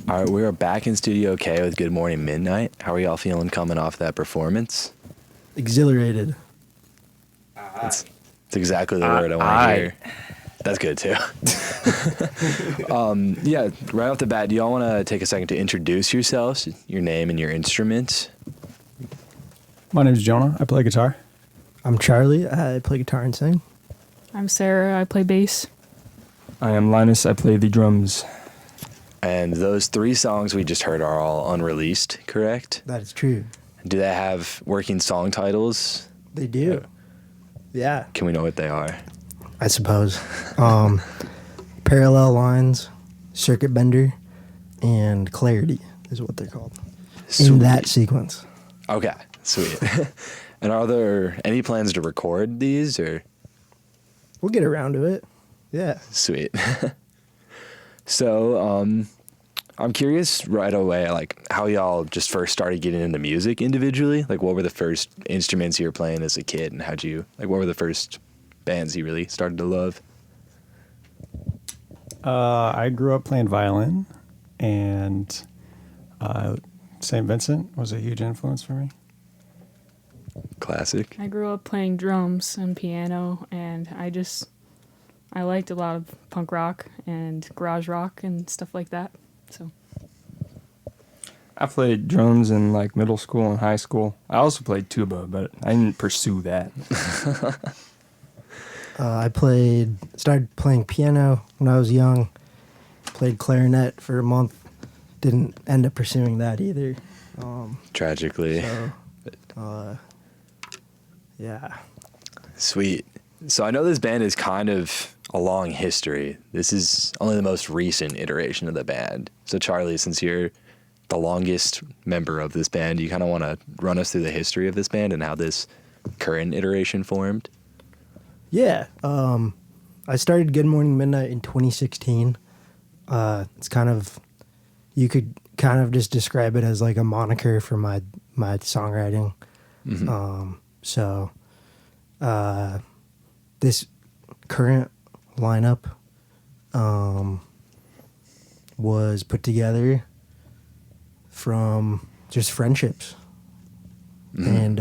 All right, we are back in Studio K with Good Morning Midnight. How are y'all feeling coming off that performance? Exhilarated. It's exactly the word I want to hear. That's good too. Yeah, right off the bat, do y'all want to take a second to introduce yourselves, your name and your instrument? My name's Jonah. I play guitar. I'm Charlie. I play guitar and sing. I'm Sarah. I play bass. I am Linus. I play the drums. And those 3 songs we just heard are all unreleased, correct? That is true. Do they have working song titles? They do. Yeah. Can we know what they are? I suppose. Parallel Lines, Circuit Bender, and Clarity is what they're called. Sweet. In that sequence. Okay, sweet. And are there any plans to record these, or? We'll get around to it. Yeah. Sweet. So, I'm curious right away, like, how y'all just first started getting into music individually. Like, what were the first instruments you were playing as a kid, and what were the first bands you really started to love? I grew up playing violin, and St. Vincent was a huge influence for me. Classic. I grew up playing drums and piano, and I liked a lot of punk rock and garage rock and stuff like that. So I played drums in like middle school and high school. I also played tuba, but I didn't pursue that. I started playing piano when I was young. Played clarinet for a month. Didn't end up pursuing that either. Tragically. Yeah. Sweet. So I know this band is kind of a long history. This is only the most recent iteration of the band. So Charlie, since you're the longest member of this band, you kind of want to run us through the history of this band and how this current iteration formed? Yeah. I started Good Morning Midnight in 2016. It's kind of, you could kind of just describe it as like a moniker for my songwriting. Mm-hmm. This current lineup was put together from just friendships and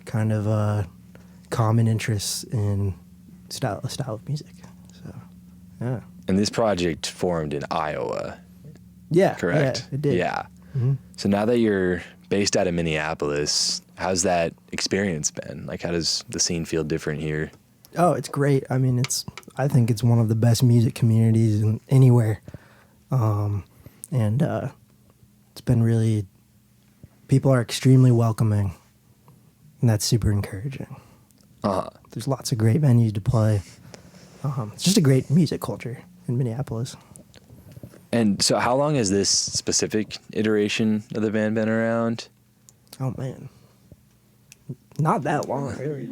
kind of common interests in style of music. So, yeah. And this project formed in Iowa, Yeah. correct? Yeah, it did. Yeah. Mm-hmm. So now that you're based out of Minneapolis, how's that experience been? Like, how does the scene feel different here? Oh, it's great. I mean, I think it's one of the best music communities anywhere. It's been really, people are extremely welcoming, and that's super encouraging. There's lots of great venues to play. It's just a great music culture in Minneapolis. And so how long has this specific iteration of the band been around? Oh, man. Not that long, really.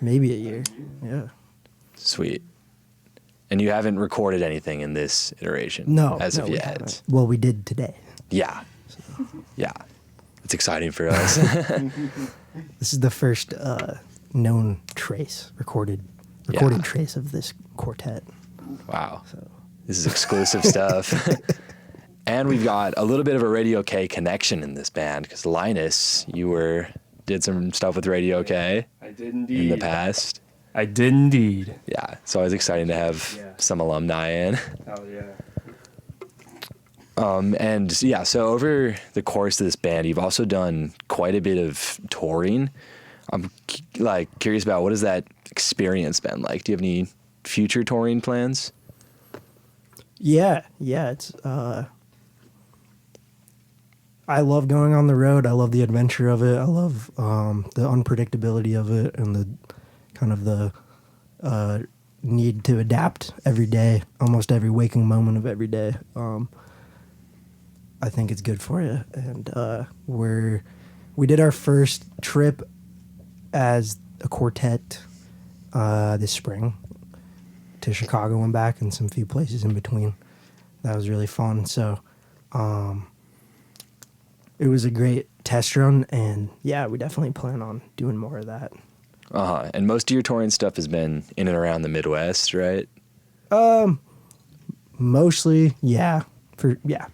Maybe a year. Yeah. Sweet. And you haven't recorded anything in this iteration as of we yet? haven't. Well, we did today. Yeah. Yeah. It's exciting for us. This is the first known recorded trace of this quartet. Wow. So. This is exclusive stuff. And we've got a little bit of a Radio K connection in this band because Linus, you did some stuff with Radio K. I did indeed. In the past. I did indeed. Yeah, it's always exciting to have some alumni in. Hell yeah. And yeah, so over the course of this band, you've also done quite a bit of touring. I'm curious about what has that experience been like? Do you have any future touring plans? Yeah, it's I love going on the road. I love the adventure of it. I love the unpredictability of it and the kind of the need to adapt every day, almost every waking moment of every day. I think it's good for you. And we did our first trip as a quartet this spring to Chicago and back and some few places in between. That was really fun. So it was a great test run, and yeah, we definitely plan on doing more of that. And most of your touring stuff has been in and around the Midwest, right? Mostly, yeah.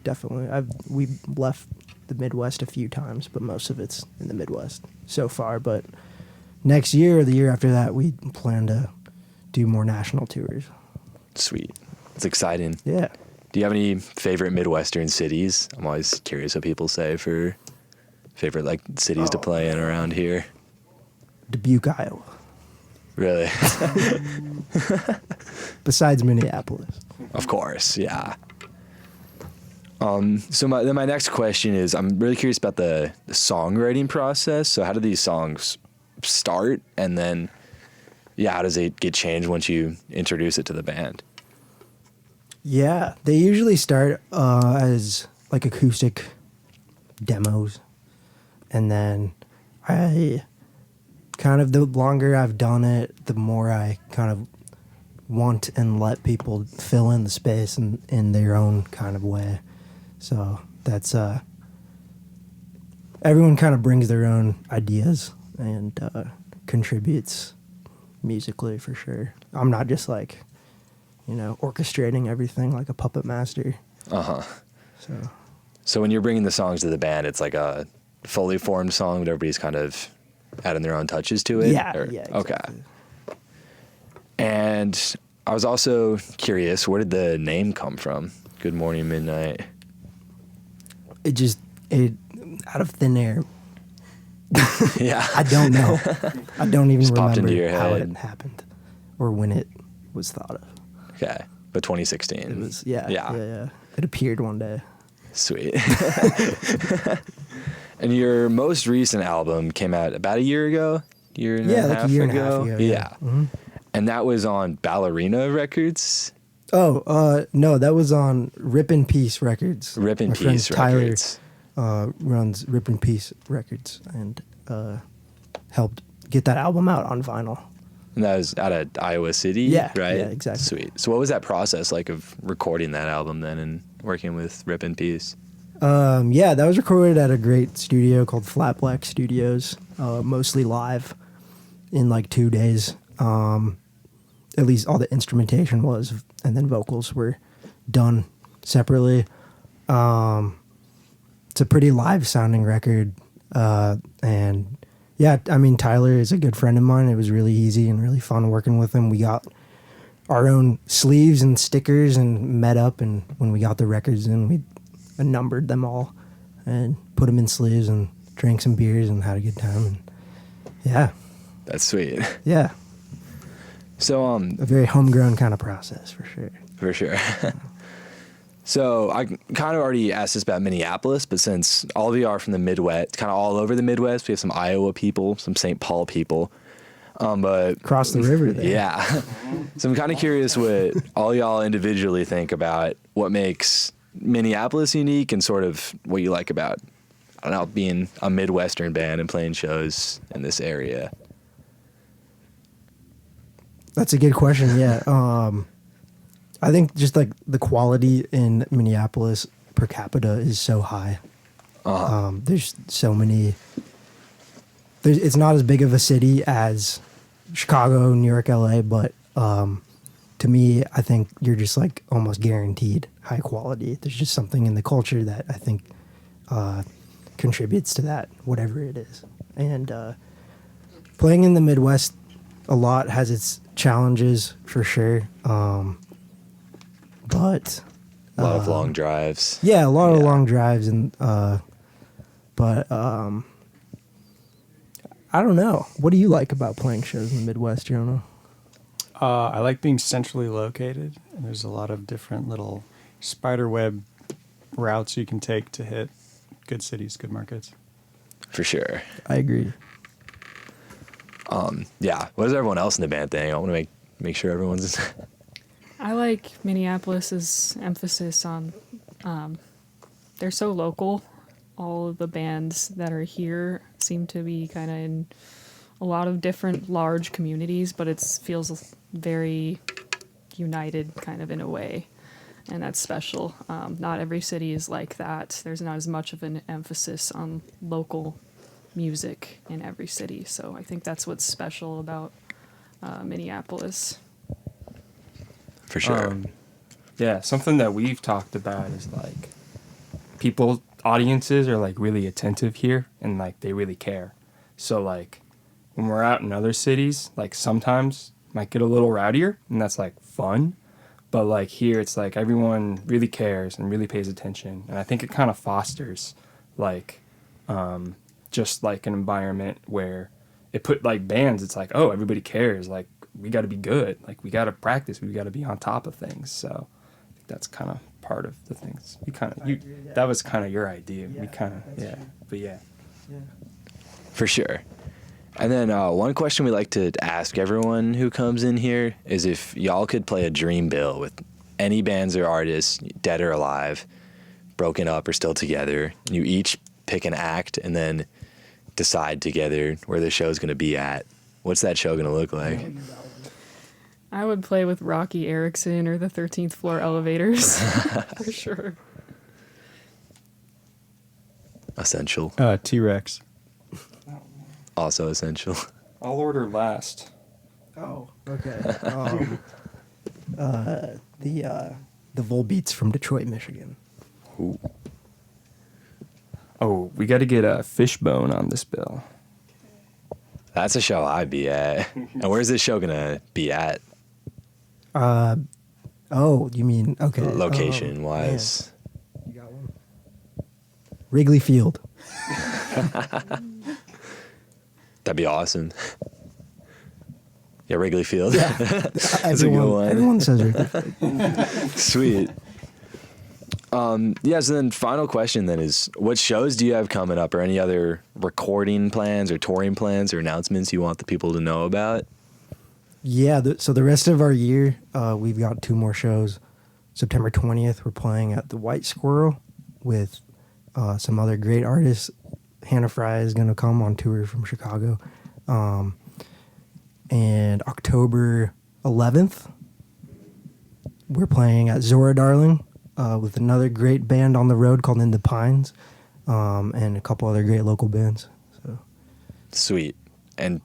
Definitely. We've left the Midwest a few times, but most of it's in the Midwest so far. But next year or the year after that, we plan to do more national tours. Sweet. It's exciting. Yeah. Do you have any favorite Midwestern cities? I'm always curious what people say for favorite like cities to play in around here. Dubuque, Iowa. Really? Besides Minneapolis. Of course, yeah. So my next question is, I'm really curious about the songwriting process. So how do these songs start, and then, how does it get changed once you introduce it to the band? Yeah, they usually start as like acoustic demos, and then the longer I've done it, the more I kind of want and let people fill in the space in their own kind of way. So that's everyone kind of brings their own ideas and contributes musically for sure. I'm not just like, orchestrating everything like a puppet master. So when you're bringing the songs to the band, it's like a fully formed song, but everybody's kind of adding their own touches to it? Yeah, exactly. Okay. And I was also curious, where did the name come from? Good Morning Midnight. It out of thin air. Yeah. I don't know. I don't even Just popped into remember your how head. it happened or when it was thought of. Okay. But 2016. It was, yeah. It appeared one day. Sweet. And your most recent album came out about a year ago? Year and a half ago? Yeah. Mm-hmm. And that was on Ballerina Records? Oh, no, that was on Rip in Peace Records. Rip in My friend Peace Records. Tyler runs Rip in Peace Records and helped get that album out on vinyl. And that was out of Iowa City, Yeah, right? yeah, exactly. Sweet. So what was that process like of recording that album then and working with Rip in Peace? That was recorded at a great studio called Flat Black Studios, mostly live in like 2 days. At least all the instrumentation was, and then vocals were done separately. It's a pretty live sounding record. And yeah, I mean, Tyler is a good friend of mine. It was really easy and really fun working with him. We got our own sleeves and stickers and met up, and when we got the records in, we numbered them all and put them in sleeves and drank some beers and had a good time. And yeah. That's sweet. Yeah. So a very homegrown kind of process for sure. For sure. So I kind of already asked this about Minneapolis, but since all of you are from the Midwest, kind of all over the Midwest, we have some Iowa people, some St. Paul people. But across the river there. Yeah. So I'm kind of curious what all y'all individually think about what makes Minneapolis unique and sort of what you like about, I don't know, being a Midwestern band and playing shows in this area. That's a good question. Yeah. I think just like the quality in Minneapolis per capita is so high. There's so many. It's not as big of a city as Chicago, New York, LA, but to me, I think you're just like almost guaranteed high quality. There's just something in the culture that I think contributes to that, whatever it is. And playing in the Midwest a lot has its challenges for sure. But a lot of long drives. Yeah, a lot of long drives, and but I don't know. What do you like about playing shows in the Midwest, Jonah? I like being centrally located, and there's a lot of different little spiderweb routes you can take to hit good cities, good markets. For sure. I agree. Yeah. What does everyone else in the band think? I want to make sure everyone's. I like Minneapolis's emphasis on they're so local. All of the bands that are here seem to be kind of in a lot of different large communities, but it feels very united kind of in a way, and that's special. Not every city is like that. There's not as much of an emphasis on local music in every city, so I think that's what's special about Minneapolis. For sure. Yeah, something that we've talked about is like audiences are like really attentive here and like they really care. So like when we're out in other cities, like sometimes might get a little rowdier and that's like fun. But like here it's like everyone really cares and really pays attention. And I think it kind of fosters like just like an environment where it put like bands, it's like, oh, everybody cares. Like we got to be good. Like we got to practice. We got to be on top of things. So I think that's kind of part of the things. We kind of, that was kind of your idea. We kind of, yeah. True. But yeah. For sure. And then one question we like to ask everyone who comes in here is if y'all could play a dream bill with any bands or artists, dead or alive, broken up or still together, and you each pick an act and then decide together where the show's going to be at. What's that show going to look like? I would play with Rocky Erickson or the 13th Floor Elevators for sure. Essential. T-Rex. Also essential. I'll order last. Oh, okay. The Volbeats from Detroit, Michigan. Ooh. Oh, we got to get a Fishbone on this bill. That's a show I'd be at. And where's this show gonna be at? Oh, you mean okay? Location wise. You got one. Wrigley Field. That'd be awesome. Yeah, Wrigley Field. Yeah. That's a good one. Everyone says Wrigley Field. Sweet. Yeah, so then final question then is, what shows do you have coming up or any other recording plans or touring plans or announcements you want the people to know about? Yeah, so the rest of our year, we've got 2 more shows. September 20th, we're playing at the White Squirrel with some other great artists. Hannah Fry is going to come on tour from Chicago. And October 11th, we're playing at Zora Darling with another great band on the road called In the Pines, and a couple other great local bands. So Sweet. And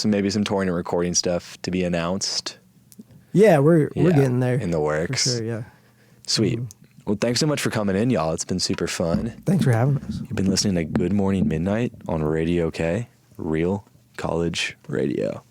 maybe some touring and recording stuff to be announced. yeah, we're getting there. In the works. For sure, yeah. Sweet. Well, thanks so much for coming in, y'all. It's been super fun. Thanks for having us. You've been listening to Good Morning Midnight on Radio K, Real College Radio.